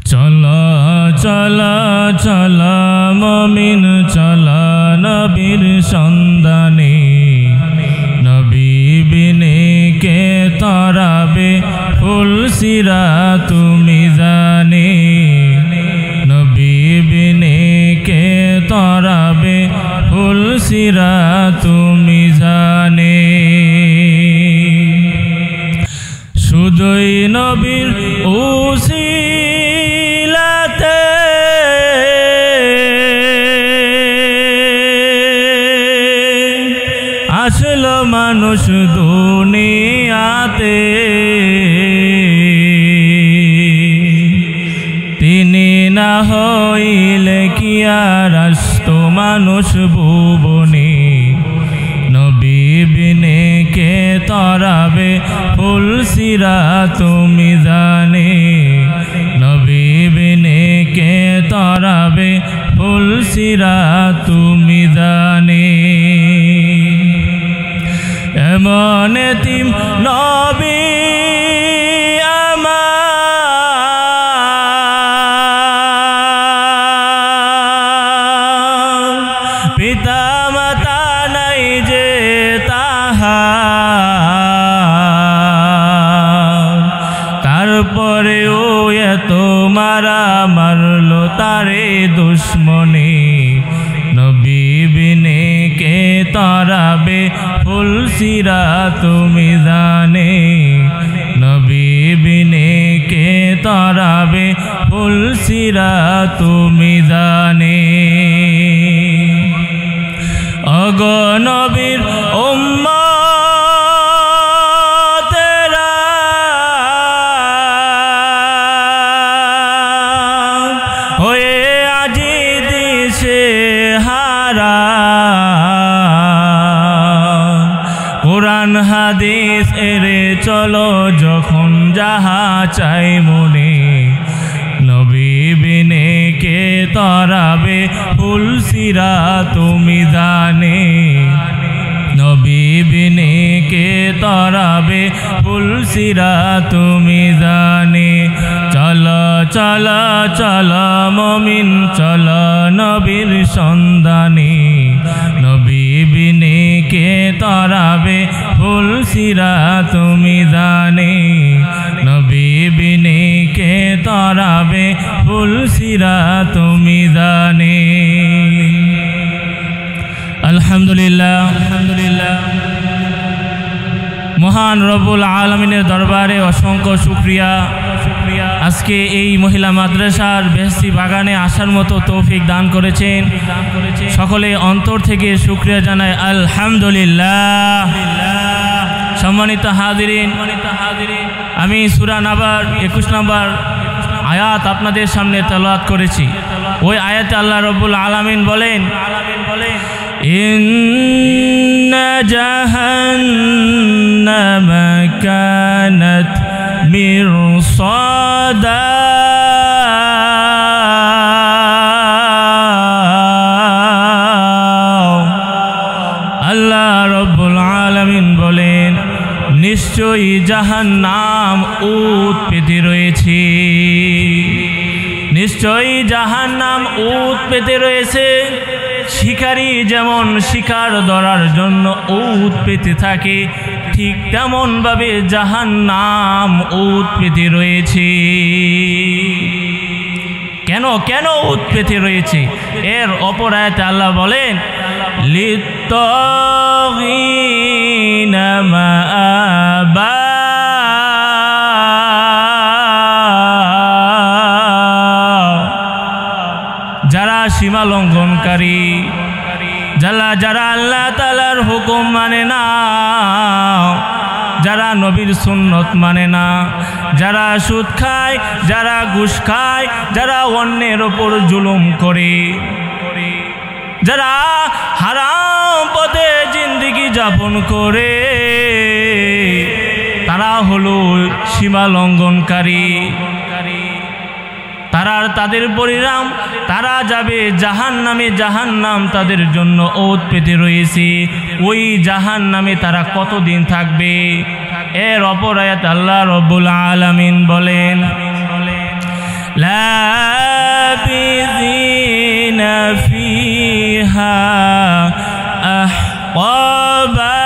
চলা চলা চলা মুমিন চলা নবীর সন্ধানে, নবী বিনে কে তরাবে ফুলসিরাত মিজানে, নবী বিনে কে তরাবে ফুলসিরাত মিজানে। শুধুই নবীর উসিলাতে আসলো মানুষ দুনিয়াতে, তিনি না হইলে কি আর আসতো মানুষ ভুবনে, নবী বিনে কে তরাবে ফুলসিরাত মিজানে, নবী বিনে কে তরাবে ফুলসিরাত মিজানে। এমন এতিম নবী আমার, পিতা মাতা নাই যে তাহার, তারপরেও এত মারা মারলো তারে দুশ্মনে, নবী বিনে কে তরাবে ফুলসিরাত মিজানে, নবী বিনে কে তরাবে ফুলসিরাত মিজানে। অগ নবীর উম্মতেরা হয়ে আজি দিশে হারা, কোরআন হাদিস এরে চলো যখন যাহা চাই মনে, নবী বিনে কে তরাবে ফুলসিরাত মিজানে, নবী বিনে কে তরাবে ফুলসিরাত মিজানে। চলা চলা চলা মুমিন চলা নবীর সন্ধানে, নবী বিনে কে তরাবে ফুলসিরাত মিজানে, নবী বিনে কে তরাবে ফুলসিরাত মিজানে। আলহামদুলিল্লাহ, আলহামদুলিল্লাহ। মহান রব্বুল আলামিনের দরবারে অসংখ্য শুকরিয়া, আজকে এই মহিলা মাদ্রাসার বেহেশতি বাগানে আসার মতো তৌফিক দান করেছেন। সকলে অন্তর থেকে শুকরিয়া জানায় আলহামদুলিল্লাহ। সম্মানিত হাজিরিন, আমি সূরা নাবার 21 নম্বর আয়াত আপনাদের সামনে তেলাওয়াত করেছি। ওই আয়াতে আল্লাহ রব্বুল আলামিন বলেন, ইন্না জাহান্নামা কানাত মিরসাদা, আল্লাহ রব্বুল আলামিন বলেন নিশ্চয়ই জাহান্নাম উত পেতে রয়েছে, নিশ্চয়ই জাহান্নাম উত পেতে রয়েছে। শিকারী যেমন শিকার ধরার জন্য উত পেতে থাকে, ঠিক তেমন ভাবে জাহান্নাম উত পেতে রয়েছে। কেন কেন উত পেতে রয়েছে? এর অপর আয়াতে আল্লাহ বলেন লিত্তাগিনা মাআবা, যারা সীমা লঙ্ঘনকারী, যারা আল্লাহ তাআলার হুকুম মানে না, যারা নবীর সুন্নত মানে না, যারা সুদ খায়, যারা ঘুষ খায়, যারা অন্যের ওপর জুলুম করে, যারা হারাম পথে জিন্দেগি যাপন করে, তারা হলো সীমা লঙ্ঘনকারী। তাদের পরিণাম, তারা যাবে জাহান্নামে, জাহান্নাম তাদের জন্য ওত পেতে রয়েছে। ওই জাহান্নামে তারা কতদিন থাকবে? এর অপর আয়াত আল্লাহ রব্বুল আলামিন বলেন লাবিযিনা ফিহা আহকাবা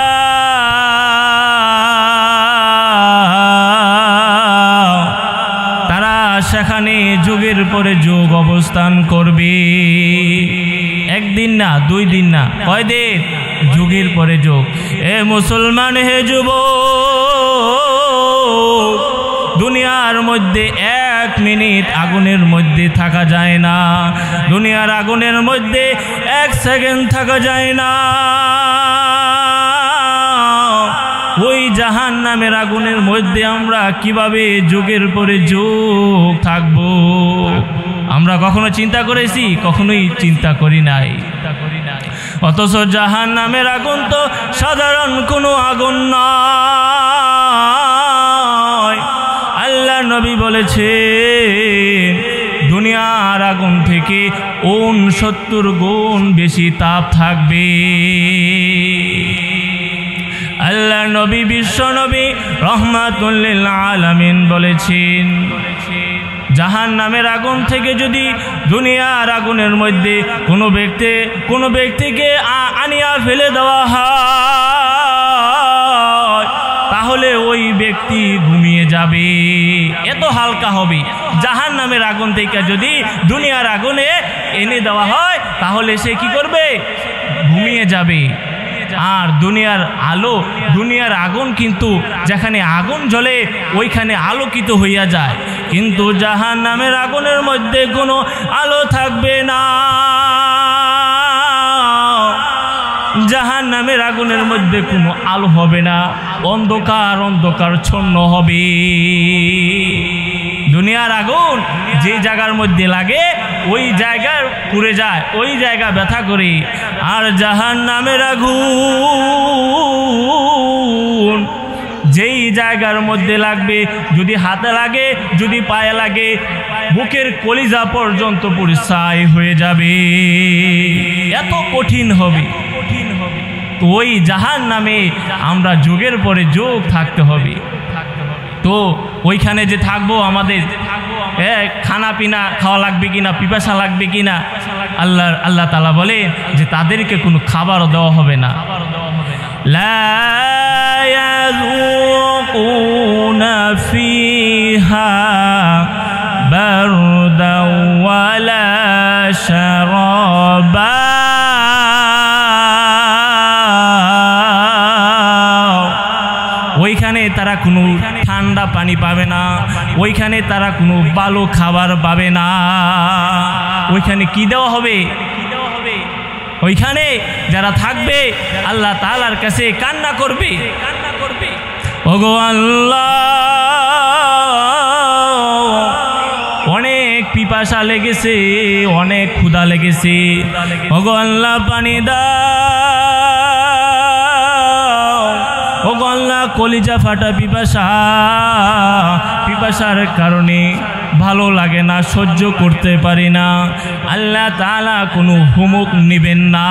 তারা সেখানে যুগের পরে যুগ অবস্থান করবে। একদিন না, 2 দিন না, কয় দিন? যুগের পরে যুগ। এ মুসলমান, হে যুবক, দুনিয়ার মধ্যে 1 মিনিট আগুনের মধ্যে থাকা যায় না, দুনিয়ার আগুনের মধ্যে 1 সেকেন্ড থাকা যায় না। ওই জাহান্নামের আগুনের মধ্যে আমরা কিভাবে যুগের পরে যুগ থাকবো? আমরা কখনো চিন্তা করেছি? কখনোই চিন্তা করি নাই। অথচ জাহান্নামের আগুন তো সাধারণ কোনো আগুন নয়। আল্লাহ নবী বলেছেন দুনিয়ার আগুন থেকে 69 গুণ বেশি তাপ থাকবে। আল্লাহ নবী, বিশ্ব নবী রহমাতুল লিল আলামিন বলেছেন জাহান্নামের আগুন থেকে যদি দুনিয়ার আগুনের মধ্যে কোনো ব্যক্তিকে আনিয়া ফেলে দেওয়া হয় তাহলে ওই ব্যক্তি ঘুমিয়ে যাবে, এত হালকা হবে। জাহান্নামের আগুন থেকে যদি দুনিয়ার আগুনে এনে দেওয়া হয় তাহলে সে কি করবে? ঘুমিয়ে যাবে। আর দুনিয়ার আগুন কিন্তু যেখানে আগুন জ্বলে ওইখানে আলোকিত হইয়া যায়, কিন্তু জাহান্নামের আগুনের মধ্যে কোনো আলো থাকবে না। জাহান্নামের আগুনের মধ্যে কোনো আলো হবে না, অন্ধকারাচ্ছন্ন হবে। দুনিয়ার আগুন যে জায়গার মধ্যে লাগে ওই জায়গায় পুড়ে যায়, ওই জায়গা ব্যথা করে। আর জাহান্নামের আগুন যেই জায়গার মধ্যে লাগবে, যদি হাতে লাগে, যদি পায়ে লাগে, বুকের কলিজা পর্যন্ত পুরো ছাই হয়ে যাবে, এত কঠিন হবে। তো ওই জাহান্নামে আমরা যুগের পরে যুগ থাকতে হবে। তো ওইখানে যে থাকবো আমাদের খানা পিনা খাওয়া লাগবে কিনা, পিপাসা লাগবে কিনা, আল্লাহ তাআলা বলেন যে তাদেরকে কোনো খাবারও দেওয়া হবে না। লা ইয়াযুকুনা ফিহা বারদাও ওয়ালা শারাবা, ওইখানে তারা কোনো ঠান্ডা পানি পাবে না, ওইখানে তারা কোনো ভালো খাবার পাবে না। ওইখানে কি দেওয়া হবে? ওইখানে যারা থাকবে আল্লাহ তাআলার কাছে কান্না করবে, ওগো আল্লাহ অনেক পিপাসা লেগেছে, অনেক ক্ষুধা লেগেছে, ওগো আল্লাহ পানি দাও, ওগো আল্লাহ কলিজা ফাটা পিপাসার কারণে ভালো লাগে না, সহ্য করতে পারি না। আল্লাহ তাআলা কোনো হুকুম নেবেন না,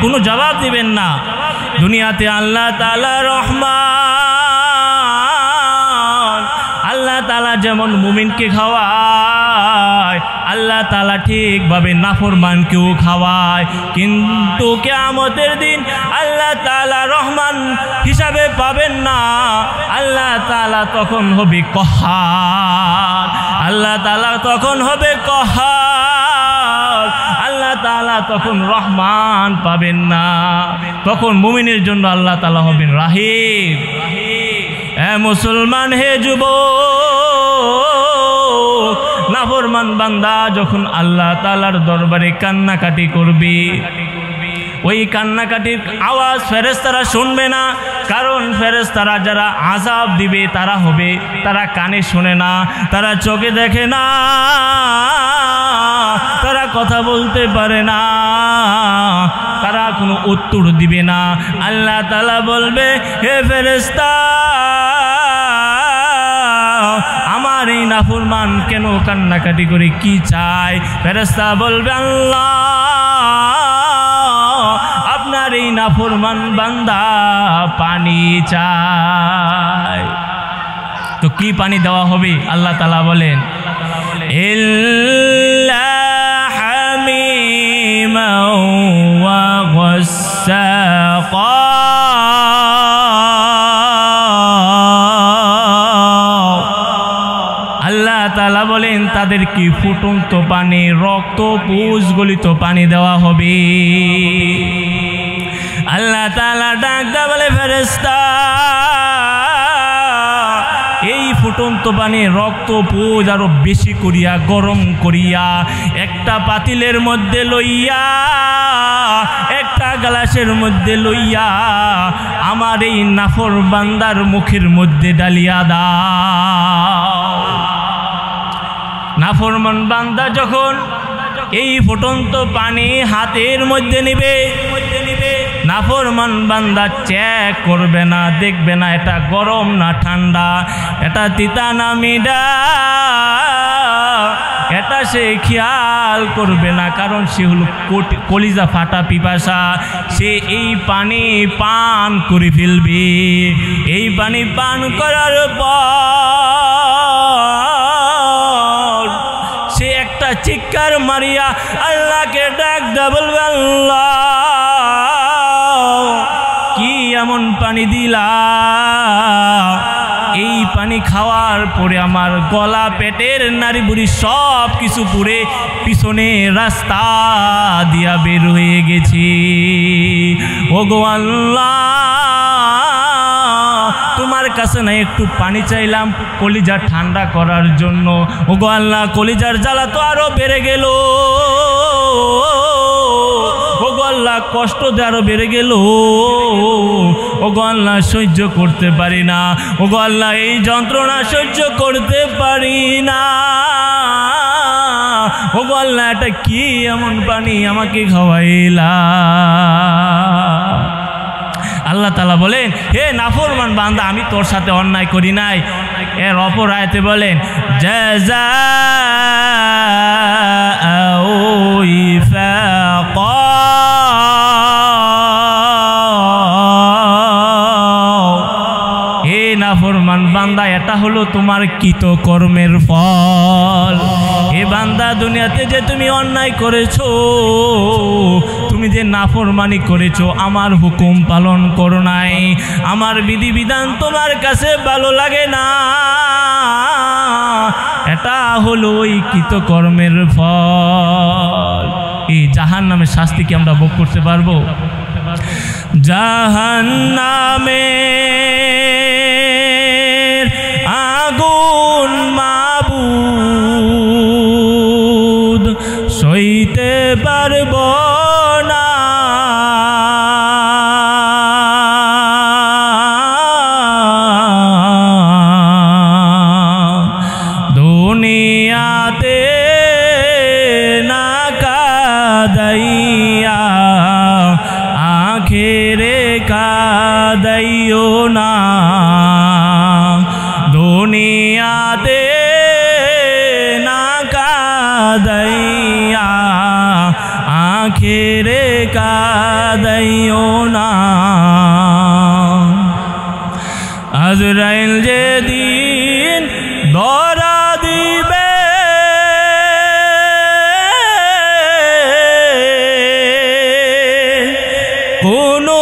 কোনো জবাব দিবেন না। দুনিয়াতে আল্লাহ তাআলা রহমান, আল্লাহ তাআলা যেমন মুমিনকে খাওয়ায় আল্লাহ তাআলা ঠিকভাবে নাফরমানকেও খাওয়ায়, কিন্তু কিয়ামতের দিন আল্লাহ তাআলা রহমান হিসাবে পাবেন না। আল্লাহ তাআলা তখন হবে কহার, আল্লাহ তাআলা তখন হবে কহার, আল্লাহ তাআলা তখন রহমান পাবেন না। তখন মুমিনের জন্য আল্লাহ তাআলা হবেন রাহিম। এ মুসলমান, হে যুবক, নাফরমান বান্দা যখন আল্লাহ তাআলার দরবারে কান্নাকাটি করবে, ওই কান্নাকাটির আওয়াজ ফেরেশতারা শুনবে না, কারণ ফেরেশতারা যারা আযাব দিবে তারা কানে শোনে না, তারা চোখে দেখে না, তারা কথা বলতে পারে না, তারা কোনো উত্তর দিবে না। আল্লাহ তাআলা বলবে, হে ফেরেশতা, আমার এই নাফরমান কেন কান্নাকাটি করে, কি চায়? ফেরেশতা বলবে, আল্লাহ আপনার এই নাফরমান বান্দা পানি চায়। তো কি পানি দেওয়া হবে? আল্লাহ তাআলা বলেন, ইল্লা হামিমান ওয়া গাসসাকা। আল্লাহ তাআলা বলেন তাদের কি ফুটন্ত পানি, রক্ত পুষ গলিত পানি দেওয়া হবে। আল্লাহ তাআলা ডাকটা বলে ফেরেশতা এই ফুটন্ত পানি রক্ত পুষ আরো বেশি করিয়া গরম করিয়া একটা পাতিলের মধ্যে লইয়া, একটা গ্লাসের মধ্যে লইয়া আমার এই নাফর বান্দার মুখের মধ্যে ডালিয়া দাও। নাফরমান বান্দা যখন এই ফুটন্ত পানি হাতের মধ্যে নিবে, নাফরমান বান্দা চেক করবে না, দেখবে না এটা গরম না ঠান্ডা, এটা তিতা না মিঠা, এটা সে খেয়াল করবে না, কারণ সে হলো কলিজা ফাটা পিপাসা। সে এই পানি পান করে ফেলবে। এই পানি পান করার পর সে একটা চিৎকার মারিয়া আল্লাহকে ডাক দা বলবে, আল্লাহ কি এমন পানি দিলা, এই পানি খাওয়ার পরে আমার গলা পেটের নাড়ি বুড়ি সব কিছু পুড়ে পিছনে রাস্তা দিয়া বের হয়ে গেছি। ওগো আল্লাহ তোমার কাছে না একটু পানি চাইলাম কলিজা ঠান্ডা করার জন্য। ওগো আল্লাহ কলিজার জ্বালা তো আরো বেড়ে গেল, ওগো আল্লাহ কষ্ট আরো বেড়ে গেল, ওগো আল্লাহ সহ্য করতে পারি না, ওগো আল্লাহ এই যন্ত্রণা সহ্য করতে পারি না। ওগো আল্লাহ এটা কি এমন পানি আমাকে খাওয়াইলা। আল্লাহ তাআলা বলেন, হে নাফরমান বান্দা আমি তোর সাথে অন্যায় করি নাই। এর অপর আয়াতে বলেন, জাযাআউ ইফাকা, হে নাফরমান বান্দা এটা হলো তোমার কৃত কর্মের ফল। হে বান্দা দুনিয়াতে যে তুমি অন্যায় করেছো, তুমি যে নাফরমানি করেছো, আমার হুকুম পালন করো নাই, আমার বিধিবিধান তোমার কাছে ভালো লাগে না, এটা হলো ওই কৃতকর্মের ফল। এই জাহান্নামের শাস্তি কি আমরা ভোগ করতে পারবো? জাহান্নামের আগুন মাবুদ সইতে পারবো না, দুনিয়াতে না কাদাইয়া আখেরে কাদাইও না, দুনিয়াতে না কাদাইয়া আখেরে কাদাইও না। আজরাইল যেদিন ধরা দিবে কোনো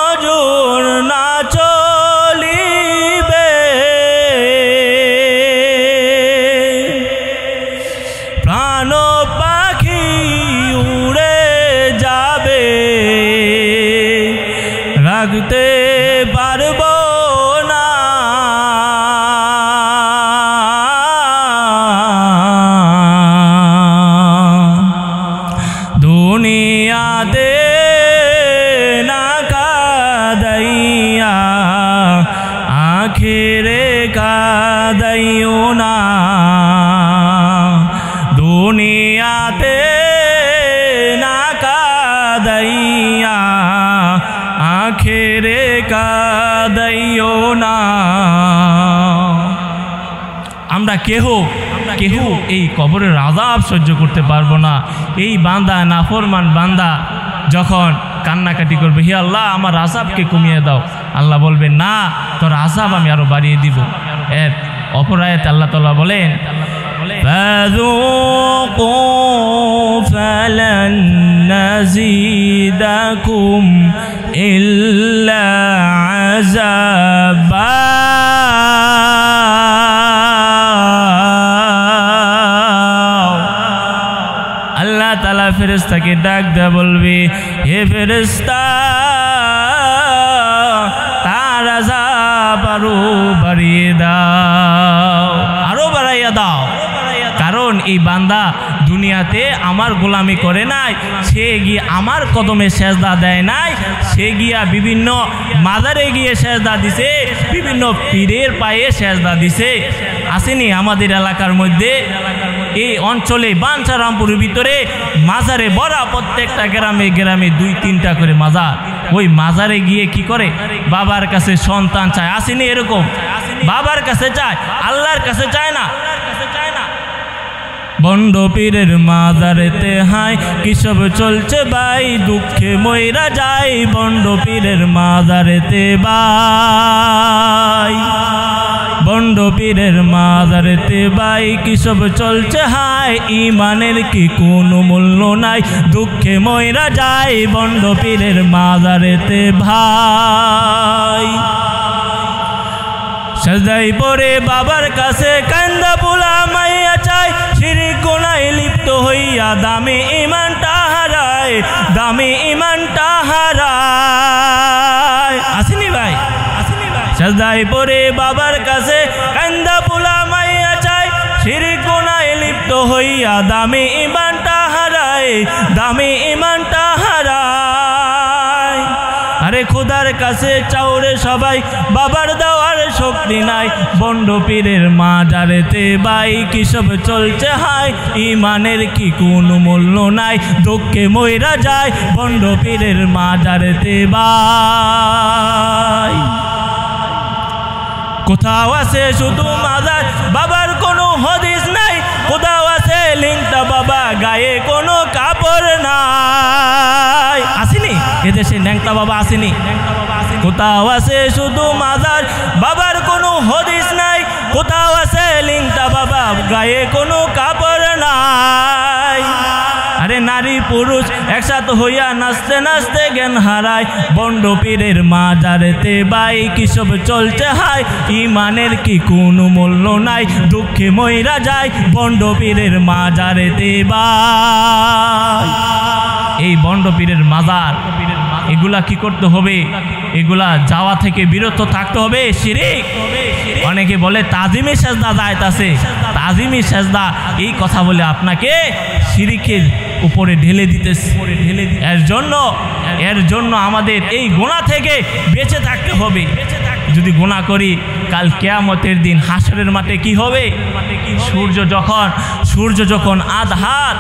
আজর না চলিবে, প্রাণ পাখি উড়ে যাবে, রাখতে পারবো না, দুনিয়াতে না কাদাইয়া আখেরে কাদাইও না, দুনিয়াতে না কাদাইয়া আখেরে কাদাইও না। আমরা কেহ এই কবরের আযাব সহ্য করতে পারবো না। এই বান্দা নাফরমান বান্দা যখন কান্নাকাটি করবে, হে আল্লাহ আমার আযাবকে কমিয়ে দাও, আল্লাহ বলবে না তোর আযাব আমি আরো বাড়িয়ে দিব। এর অপর আয়াতে আল্লাহ তাআলা বলেন, فذوقوا فلن نزيدكم إلا عذابا আল্লাহ তাআলা ফেরেশতাকে ডাক দেয়া বলবে, হে ফেরেশতা, তার আযাব আরো বাড়িয়ে দাও, আরো বাড়াইয়া দাও। কারণ এই বান্দা দুনিয়াতে আমার গোলামি করে নাই, সে গিয়ে আমার কদমে সেজদা দেয় নাই, সে গিয়া বিভিন্ন মাজারে গিয়ে সেজদা দিছে, বিভিন্ন পীরের পায়ে সেজদা দিছে। আসেনি আমাদের এলাকার মধ্যে, এই অঞ্চলে বাঞ্ছারামপুরের ভিতরে মাজারে ভরা, প্রত্যেকটা গ্রামে গ্রামে 2-3টা করে মাজার। ওই মাজারে গিয়ে কি করে, বাবার কাছে সন্তান চায়। আসেনি এরকম, বাবার কাছে চায়, আল্লাহর কাছে চায় না। বন্ড পীরের মাজারেতে হাই কি সব চলছে ভাই, দুঃখে মইরা যায় বন্ড পীরের মাজারেতে ভাই, বন্ড পীরের মাজারেতে ভাই কি সব চলছে হাই, ইমানের কি কোনো মূল্য নাই, দুঃখে মইরা যায় বন্ড পীরের মাজারেতে ভাই। সেজদায় পড়ে বাবার কাছে কান্দা পোলা মাইয়া চায়, শিরক গুনাহে লিপ্ত হইয়া দামি ঈমানটা হারায়, দামি ঈমানটা হারায়। আসেনি ভাই, আসেনি ভাই। সেজদায় পড়ে বাবার কাছে কান্দা পোলা মাইয়া চায়, শিরক গুনাহে লিপ্ত হইয়া দামি ঈমানটা হারায়, দামি ঈমানটা হারায়। আরে খোদার কাছে চাওরে সবাই, বাবার দেওয়ার শক্তি নাই, বন্ড পীরের মাজারেতে ভাই কি সব চলছে হাই, ইমানের কি কোনো মূল্য নাই, দুঃখে মইরা যায় বন্ড পীরের মাজারেতে ভাই। কোথাও আছে শুধু মাজার, বাবার কোনো হদিস নাই, কোথাও আছে লিংটা বাবা, গায়ে কোনো কাপড় নাই। আসেনি এদেশে ন্যাংটা বাবা, আসেনি? কোথাও আছে শুধু মাজার, বাবার কোনো হদিস নাই, কোথাও আছে লিংটা বাবা, গায়ে কোনো কাপড় নাই। আরে নারী পুরুষ একসাথে হইয়া নাচতে নাচতে জ্ঞান হারায়, বন্ড পীরের মাজারেতে ভাই কি সব চলছে হাই, ইমানের কি কোনো মূল্য নাই, দুঃখে মইরা যায় বন্ড পীরের মাজারেতে ভাই। এই বন্ড পীরের মাজার, এগুলা কি করতে হবে, এগুলা যাওয়া থেকে বিরত থাকতে হবে। শিরিক, অনেকে বলে তাজিমি সেজদা যাইতাছে, তাজিমি সেজদা, এই কথা বলে আপনাকে শিরিকের উপরে ঢেলে দিতেছে। এর জন্য আমাদের এই গুনাহ থেকে বেঁচে থাকতে হবে। যদি গুনাহ করি, কাল কিয়ামতের দিন হাসরের মাঠে কি হবে, সূর্য যখন আধার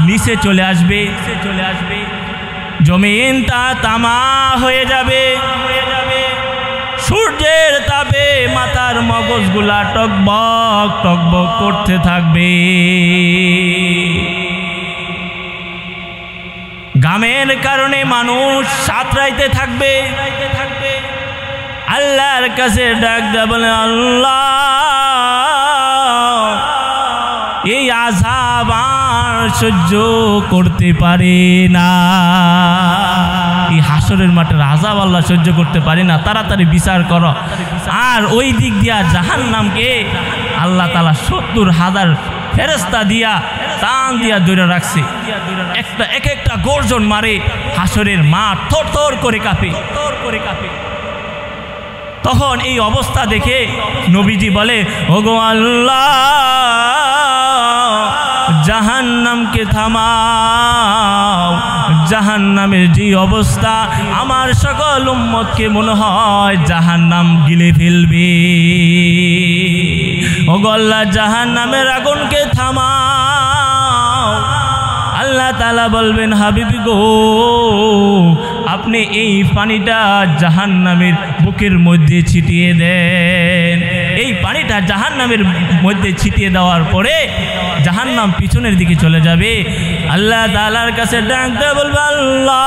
নিচে চলে আসবে, জমিনটা তামা হয়ে যাবে, সূর্যের তাপে মাথার মগজগুলা টকবক টকবক করতে থাকবে, ঘামের কারণে মানুষ সাঁতরাইতে থাকবে। আল্লাহর কাছে ডাক দেয়া বলে, আল্লাহ এই আযাব আর সহ্য করতে পারে না, এই হাসরের মাঠের আযাব আল্লাহ সহ্য করতে পারে না, তাড়াতাড়ি বিচার করো। আর ওই দিক দিয়া জাহান্নামকে আল্লাহ তাআলা ৭০,০০০ ফেরেশতা দিয়া টান দিয়া ধরে রাখছে, এক একটা গর্জন মারে, হাসরের মাঠ থরথর করে কাঁপে। তখন এই অবস্থা দেখে নবীজি বলে, ওগো আল্লাহ, জাহান্নামকে থামাও, জাহান্নামের যে অবস্থা, আমার সকল উম্মতকে মনে হয় জাহান্নাম গিলে ফেলবে। ওগো আল্লাহ, জাহান্নামের আগুনকে থামাও। আল্লাহ তাআলা বলবেন, হাবিবি গো, আপনি এই পানিটা জাহান্নামের বুকের মধ্যে ছিটিয়ে দেন। এই পানিটা জাহান্নামের মধ্যে ছিটিয়ে দেওয়ার পরে জাহান্নাম পিছনের দিকে চলে যাবে। আল্লাহ তাআলার কাছে ডাকতে বলবে, আল্লাহ,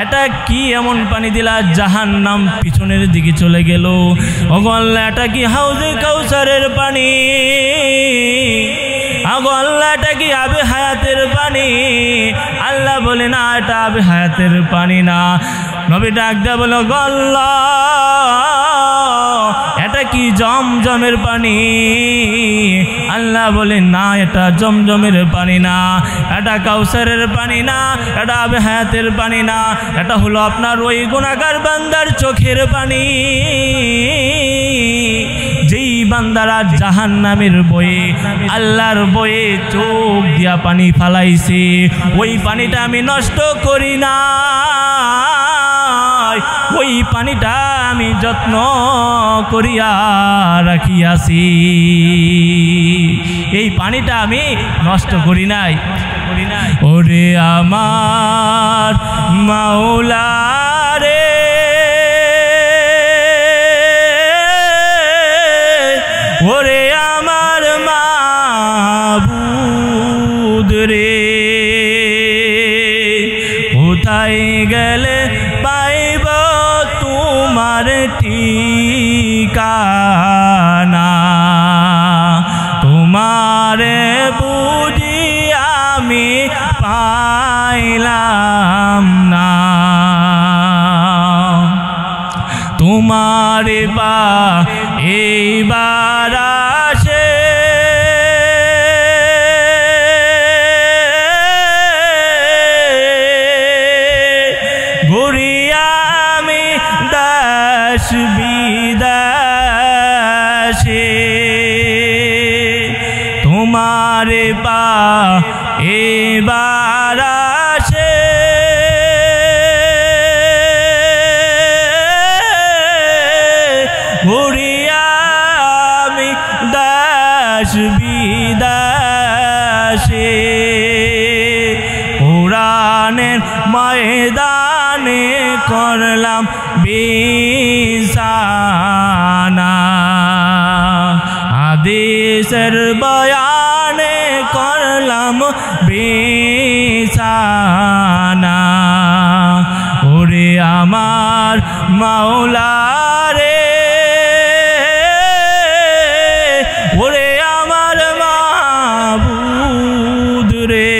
এটা কি এমন পানি দিলা জাহান্নাম পিছনের দিকে চলে গেল। ওগো আল্লাহ এটা কি হাউজে কাউসারের পানি? আগো আল্লাহ এটা কি আবে হায়াতের পানি? আল্লাহ বলে না, এটা আবে হায়াতের পানি না। নবী ডাক দেয়া বলো, গো আল্লাহ এটা কি জমজমের পানি? আল্লাহ বলে না, এটা জমজমের পানি না, এটা কাউসারের পানি না, এটা আবে হায়াতের পানি না, এটা হলো আপনার ওই গুনাহগার বান্দার চোখের পানি। যেই বান্দারা জাহান্নামের বয়ে, আল্লাহর বয়ে চোখ দিয়া পানি ফালাইছে, ওই পানিটা আমি নষ্ট করি না, ওই পানিটা আমি যত্ন করিয়া রাখিয়াছি, এই পানিটা আমি নষ্ট করি নাই। ওরে আমার মাওলা রে, ওরে আমার মাবুদ রে, কোথায় গেলে পাইব তোমার ঠিকানা? তোমারে বুঝি আমি পাইলাম না, তোমারে বা এইবার আসে ঘুরিয়া আমি দেশ বিদেশে, তোমারে পা এবার আসে ঘুরিয়া আমি দেশ বিদেশে, কোরআনের ময়দানে করলাম বিছানা, হাদিসের বয়ানে করলাম বিছানা। ওরে আমার মাওলা রে, ওরে আমার মাবুদ রে,